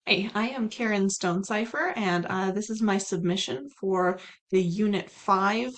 Hey, I am Karen Stonecypher, and this is my submission for the Unit 5,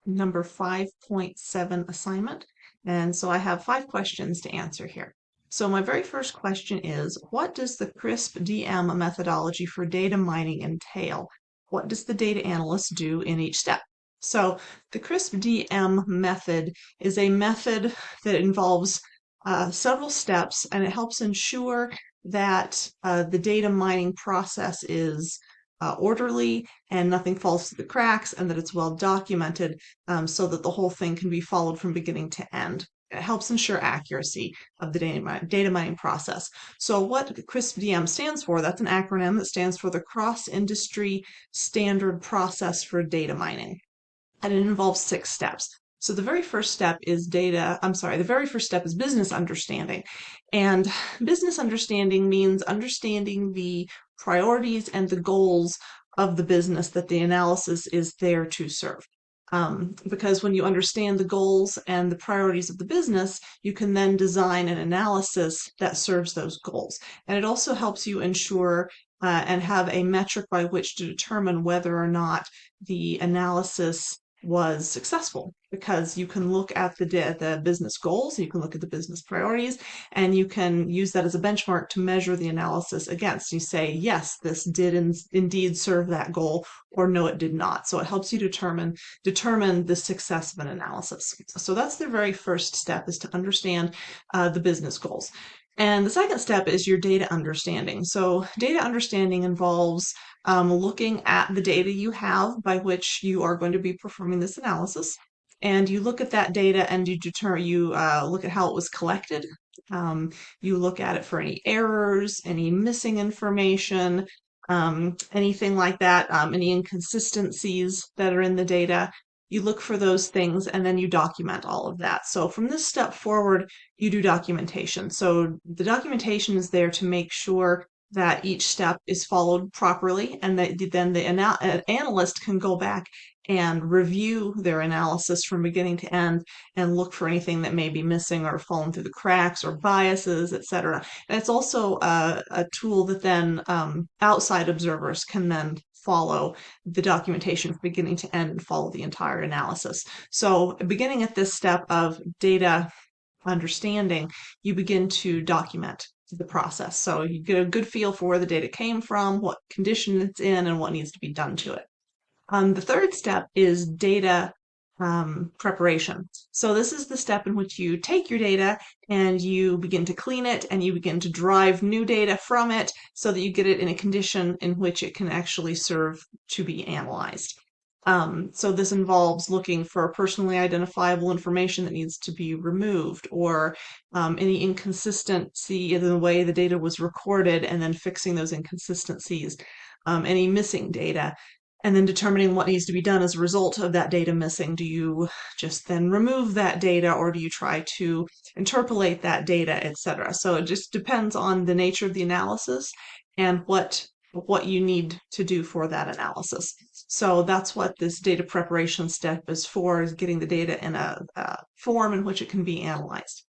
number 5.7 assignment. And so I have 5 questions to answer here. So my very first question is, what does the CRISP DM methodology for data mining entail? What does the data analyst do in each step? So the CRISP DM method is a method that involves several steps, and it helps ensure that the data mining process is orderly and nothing falls through the cracks, and that it's well documented so that the whole thing can be followed from beginning to end. It helps ensure accuracy of the data mining process. So what CRISP-DM stands for, that's an acronym that stands for the Cross-Industry Standard Process for Data Mining, and it involves 6 steps. So the very first step is the very first step is business understanding. And business understanding means understanding the priorities and the goals of the business that the analysis is there to serve. Because when you understand the goals and the priorities of the business, you can then design an analysis that serves those goals. And it also helps you ensure and have a metric by which to determine whether or not the analysis was successful, because you can look at the business goals, you can look at the business priorities, and you can use that as a benchmark to measure the analysis against. You say, yes, this did indeed serve that goal, or no, it did not. So it helps you determine the success of an analysis. So that's the very first step, is to understand the business goals. And the second step is your data understanding. So data understanding involves looking at the data you have by which you are going to be performing this analysis. And you look at that data and you look at how it was collected. You look at it for any errors, any missing information, anything like that, any inconsistencies that are in the data. You look for those things and then you document all of that. So from this step forward, you do documentation. So the documentation is there to make sure that each step is followed properly, and that then the analyst can go back and review their analysis from beginning to end and look for anything that may be missing or fallen through the cracks or biases, etc. And it's also a tool that then outside observers can then follow the documentation from beginning to end and follow the entire analysis. So beginning at this step of data understanding, you begin to document the process. So you get a good feel for where the data came from, what condition it's in, and what needs to be done to it. The third step is data preparation. So this is the step in which you take your data and you begin to clean it, and you begin to drive new data from it so that you get it in a condition in which it can actually serve to be analyzed. So this involves looking for personally identifiable information that needs to be removed, or any inconsistency in the way the data was recorded, and then fixing those inconsistencies, any missing data, and then determining what needs to be done as a result of that data missing. Do you just then remove that data, or do you try to interpolate that data, etc.? So it just depends on the nature of the analysis and what you need to do for that analysis. So that's what this data preparation step is for, is getting the data in a form in which it can be analyzed.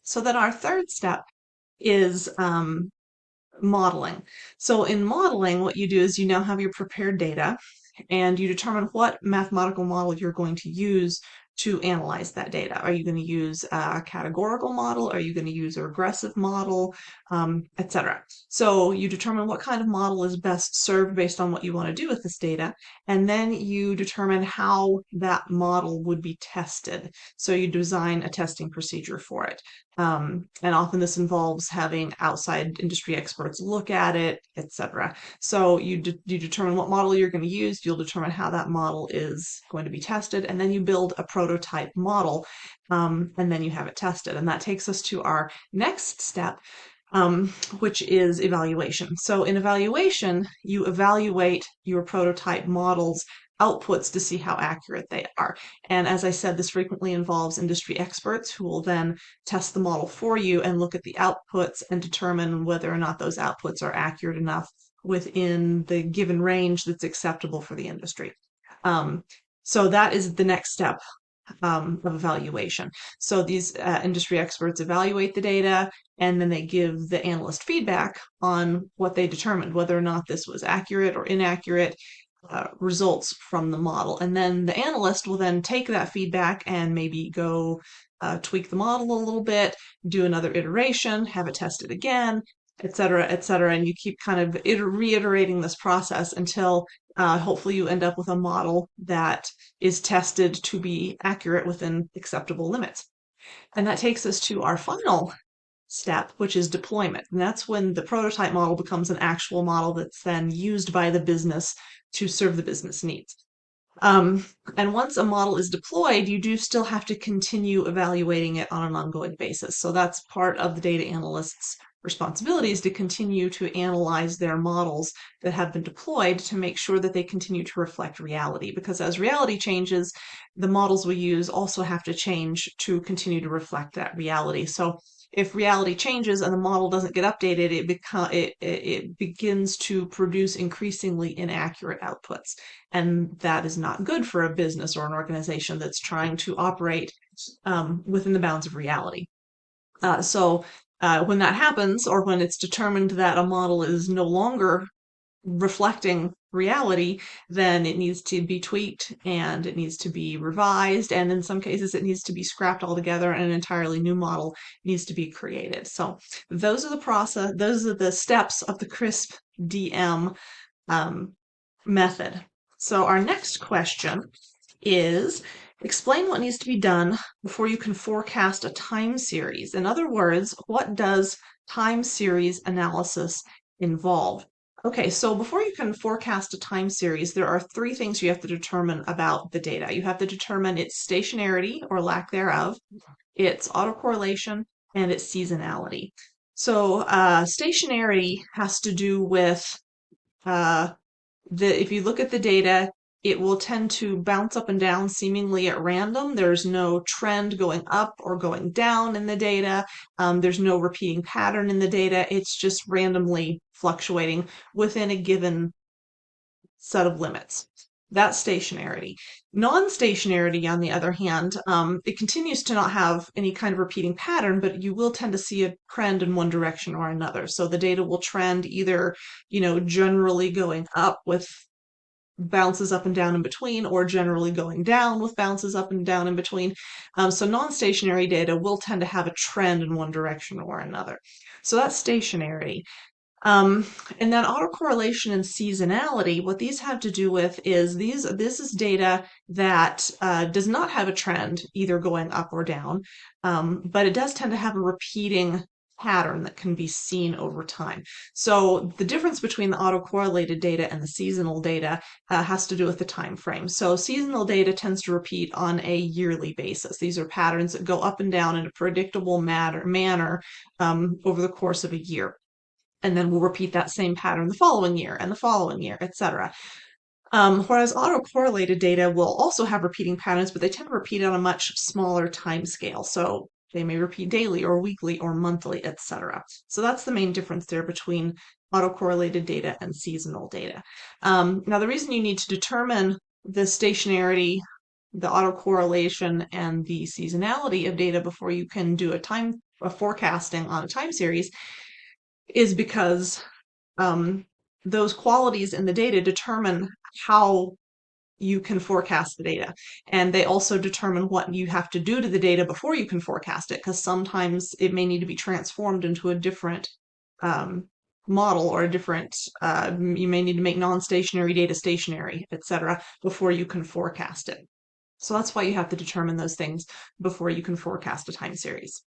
So then our third step is modeling. So in modeling, what you do is you now have your prepared data, and you determine what mathematical model you're going to use to analyze that data. Are you going to use a categorical model? Are you going to use a regressive model, etc.? So you determine what kind of model is best served based on what you want to do with this data, and then you determine how that model would be tested. So you design a testing procedure for it. And often this involves having outside industry experts look at it, etc. So you determine what model you're going to use, you'll determine how that model is going to be tested, and then you build a prototype model, and then you have it tested. And that takes us to our next step, which is evaluation. So in evaluation, you evaluate your prototype model's outputs to see how accurate they are. And as I said, this frequently involves industry experts who will then test the model for you and look at the outputs and determine whether or not those outputs are accurate enough within the given range that's acceptable for the industry. So that is the next step of evaluation. So these industry experts evaluate the data and then they give the analyst feedback on what they determined, whether or not this was accurate or inaccurate results from the model. And then the analyst will then take that feedback and maybe go tweak the model a little bit, do another iteration, have it tested again, et cetera, et cetera. And you keep kind of reiterating this process until hopefully you end up with a model that is tested to be accurate within acceptable limits. And that takes us to our final step, which is deployment. And that's when the prototype model becomes an actual model that's then used by the business to serve the business needs. And once a model is deployed, you do still have to continue evaluating it on an ongoing basis. So that's part of the data analyst's responsibilities to continue to analyze their models that have been deployed to make sure that they continue to reflect reality. Because as reality changes, the models we use also have to change to continue to reflect that reality. So if reality changes and the model doesn't get updated, it begins to produce increasingly inaccurate outputs. And that is not good for a business or an organization that's trying to operate within the bounds of reality. So when that happens, or when it's determined that a model is no longer reflecting reality, then it needs to be tweaked and it needs to be revised. And in some cases, it needs to be scrapped altogether and an entirely new model needs to be created. So those are the steps of the CRISP DM method. So our next question is, explain what needs to be done before you can forecast a time series. In other words, what does time series analysis involve? Okay, so before you can forecast a time series, there are three things you have to determine about the data. You have to determine its stationarity or lack thereof, its autocorrelation, and its seasonality. So stationarity has to do with if you look at the data, it will tend to bounce up and down seemingly at random. There's no trend going up or going down in the data. There's no repeating pattern in the data. It's just randomly fluctuating within a given set of limits. That's stationarity. Non-stationarity, on the other hand, it continues to not have any kind of repeating pattern, but you will tend to see a trend in one direction or another. So the data will trend either, generally going up with bounces up and down in between, or generally going down with bounces up and down in between. So non-stationary data will tend to have a trend in one direction or another. So that's stationarity. And then autocorrelation and seasonality, what these have to do with is this is data that does not have a trend either going up or down, but it does tend to have a repeating pattern that can be seen over time. So the difference between the autocorrelated data and the seasonal data has to do with the time frame. So seasonal data tends to repeat on a yearly basis. These are patterns that go up and down in a predictable manner over the course of a year. And then we'll repeat that same pattern the following year and the following year, etc. Whereas autocorrelated data will also have repeating patterns, but they tend to repeat on a much smaller time scale. So they may repeat daily or weekly or monthly, etc. So that's the main difference there between autocorrelated data and seasonal data. Now, the reason you need to determine the stationarity, the autocorrelation, and the seasonality of data before you can do a forecasting on a time series is because those qualities in the data determine how you can forecast the data. And they also determine what you have to do to the data before you can forecast it, because sometimes it may need to be transformed into a different model or a different, you may need to make non-stationary data stationary, etc., before you can forecast it. So that's why you have to determine those things before you can forecast a time series.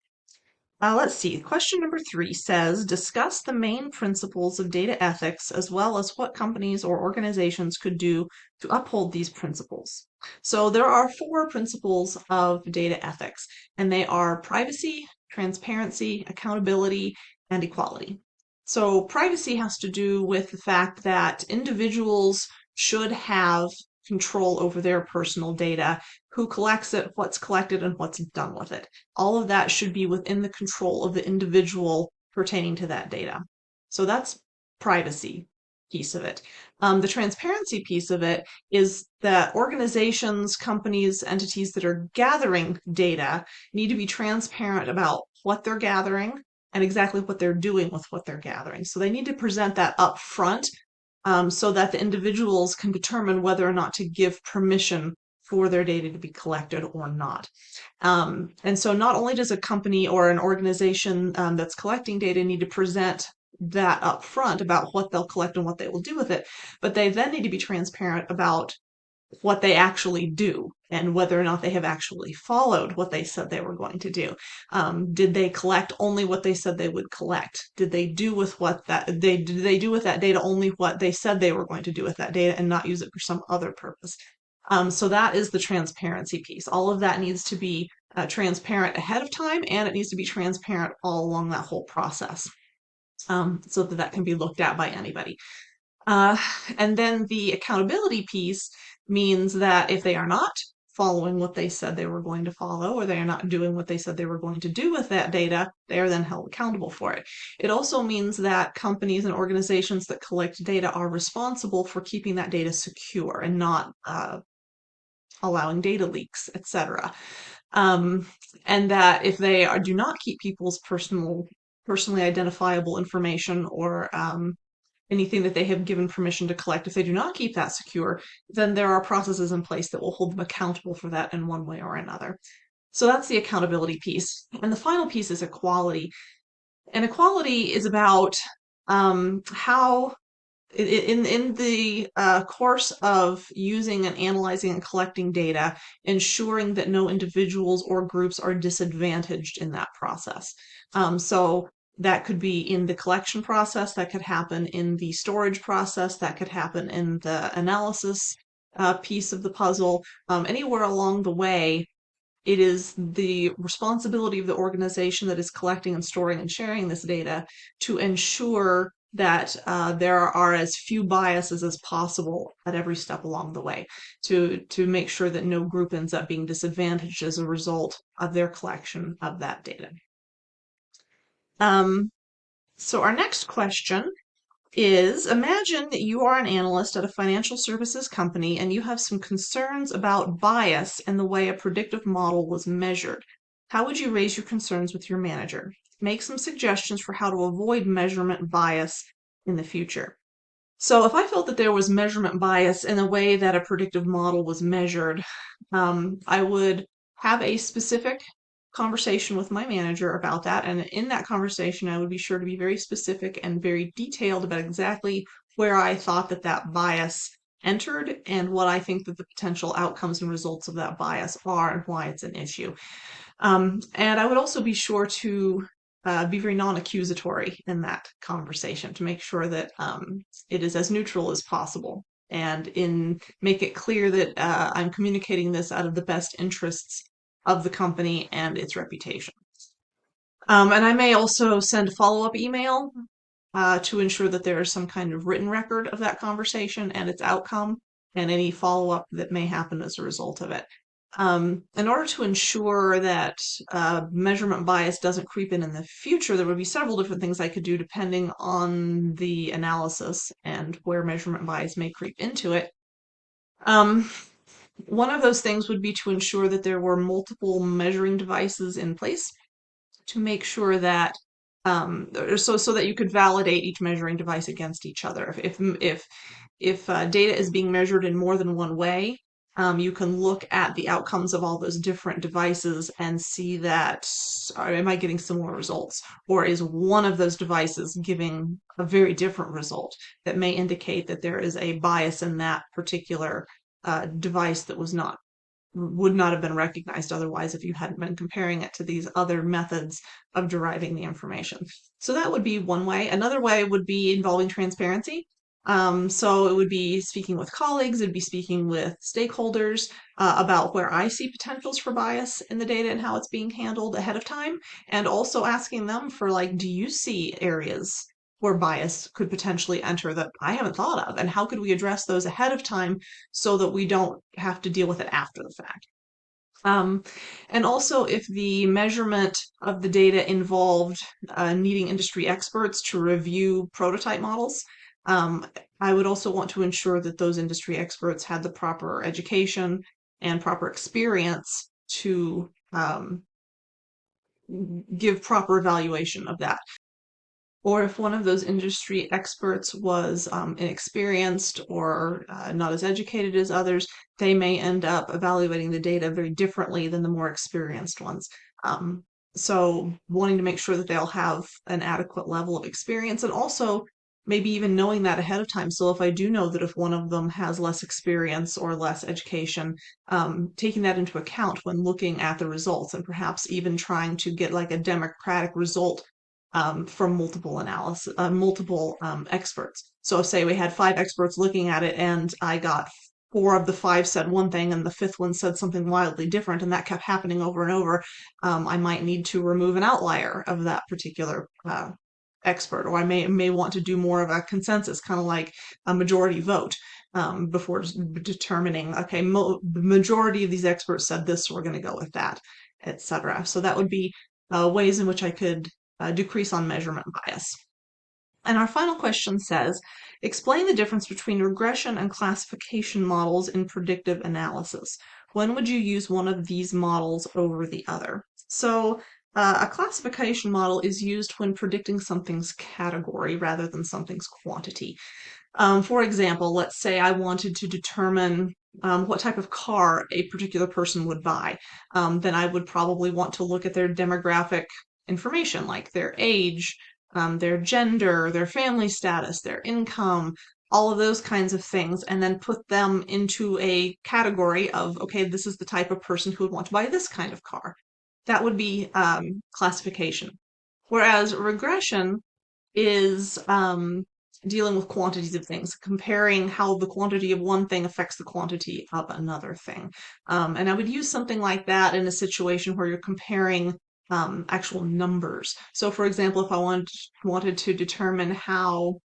Let's see. Question number 3 says, discuss the main principles of data ethics as well as what companies or organizations could do to uphold these principles. So there are 4 principles of data ethics, and they are privacy, transparency, accountability, and equality. So privacy has to do with the fact that individuals should have control over their personal data, who collects it, what's collected, and what's done with it. All of that should be within the control of the individual pertaining to that data. So that's privacy. piece of it. The transparency piece of it is that organizations, companies, entities that are gathering data need to be transparent about what they're gathering and exactly what they're doing with what they're gathering. So they need to present that up front, so that the individuals can determine whether or not to give permission for their data to be collected or not. And so not only does a company or an organization that's collecting data need to present that up front about what they'll collect and what they will do with it, but they then need to be transparent about what they actually do and whether or not they have actually followed what they said they were going to do. Did they collect only what they said they would collect? Did they do with what that they did they do with that data only what they said they were going to do with that data and not use it for some other purpose? So that is the transparency piece. All of that needs to be transparent ahead of time, and it needs to be transparent all along that whole process, so that that can be looked at by anybody. Uh, and then the accountability piece means that if they are not following what they said they were going to follow, or they are not doing what they said they were going to do with that data, they are then held accountable for it. It also means that companies and organizations that collect data are responsible for keeping that data secure and not allowing data leaks, etc. Um, and that if they do not keep people's personally identifiable information or anything that they have given permission to collect, if they do not keep that secure, then there are processes in place that will hold them accountable for that in one way or another. So that's the accountability piece. And the final piece is equality. And equality is about how in the course of using and analyzing and collecting data, ensuring that no individuals or groups are disadvantaged in that process. So that could be in the collection process, that could happen in the storage process, that could happen in the analysis piece of the puzzle. Anywhere along the way, it is the responsibility of the organization that is collecting and storing and sharing this data to ensure that there are as few biases as possible at every step along the way, to make sure that no group ends up being disadvantaged as a result of their collection of that data. So our next question is, imagine that you are an analyst at a financial services company and you have some concerns about bias in the way a predictive model was measured. How would you raise your concerns with your manager? Make some suggestions for how to avoid measurement bias in the future. So if I felt that there was measurement bias in the way that a predictive model was measured, I would have a specific conversation with my manager about that. And in that conversation, I would be sure to be very specific and very detailed about exactly where I thought that that bias entered and what I think that the potential outcomes and results of that bias are and why it's an issue. And I would also be sure to be very non-accusatory in that conversation to make sure that it is as neutral as possible, and make it clear that I'm communicating this out of the best interests of the company and its reputation. And I may also send a follow-up email to ensure that there is some kind of written record of that conversation and its outcome and any follow-up that may happen as a result of it. In order to ensure that measurement bias doesn't creep in the future, there would be several different things I could do depending on the analysis and where measurement bias may creep into it. One of those things would be to ensure that there were multiple measuring devices in place to make sure that so that you could validate each measuring device against each other. If data is being measured in more than one way, you can look at the outcomes of all those different devices and see that, am I getting similar results? Or is one of those devices giving a very different result that may indicate that there is a bias in that particular device that would not have been recognized otherwise if you hadn't been comparing it to these other methods of deriving the information. So that would be one way. Another way would be involving transparency. So it would be speaking with colleagues, it'd be speaking with stakeholders about where I see potentials for bias in the data and how it's being handled ahead of time, and also asking them for, like, do you see areas where bias could potentially enter that I haven't thought of, and how could we address those ahead of time so that we don't have to deal with it after the fact? And also, if the measurement of the data involved needing industry experts to review prototype models, Um, I would also want to ensure that those industry experts had the proper education and proper experience to give proper evaluation of that. Or if one of those industry experts was inexperienced or not as educated as others, they may end up evaluating the data very differently than the more experienced ones. Um, so, wanting to make sure that they'll have an adequate level of experience and also maybe even knowing that ahead of time. So, if I do know that if one of them has less experience or less education, taking that into account when looking at the results and perhaps even trying to get like a democratic result from multiple analysis, multiple experts. So say we had five experts looking at it, and I got four of the five said one thing, and the fifth one said something wildly different, and that kept happening over and over. I might need to remove an outlier of that particular expert, or I may want to do more of a consensus, kind of like a majority vote. Before determining, okay, the majority of these experts said this, so we're going to go with that, etc. So that would be ways in which I could decrease on measurement bias. And our final question says, explain the difference between regression and classification models in predictive analysis. When would you use one of these models over the other? So a classification model is used when predicting something's category rather than something's quantity. For example, let's say I wanted to determine what type of car a particular person would buy. Then I would probably want to look at their demographic information, like their age, their gender, their family status, their income, all of those kinds of things, and then put them into a category of, okay, this is the type of person who would want to buy this kind of car. That would be classification. Whereas regression is dealing with quantities of things, comparing how the quantity of one thing affects the quantity of another thing. And I would use something like that in a situation where you're comparing actual numbers. So, for example, if I wanted to determine how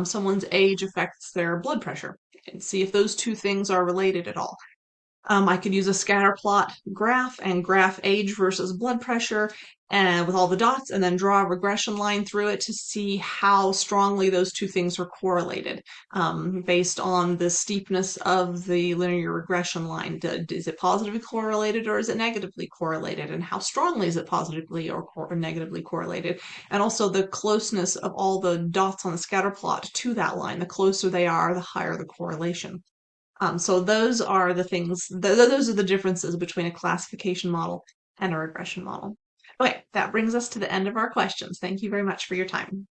someone's age affects their blood pressure and see if those two things are related at all. I could use a scatter plot graph and graph age versus blood pressure and with all the dots and then draw a regression line through it to see how strongly those two things are correlated based on the steepness of the linear regression line. Is it positively correlated or is it negatively correlated? And how strongly is it positively or negatively correlated? And also the closeness of all the dots on the scatter plot to that line. The closer they are, the higher the correlation. So those are the things, those are the differences between a classification model and a regression model. Okay, that brings us to the end of our questions. Thank you very much for your time.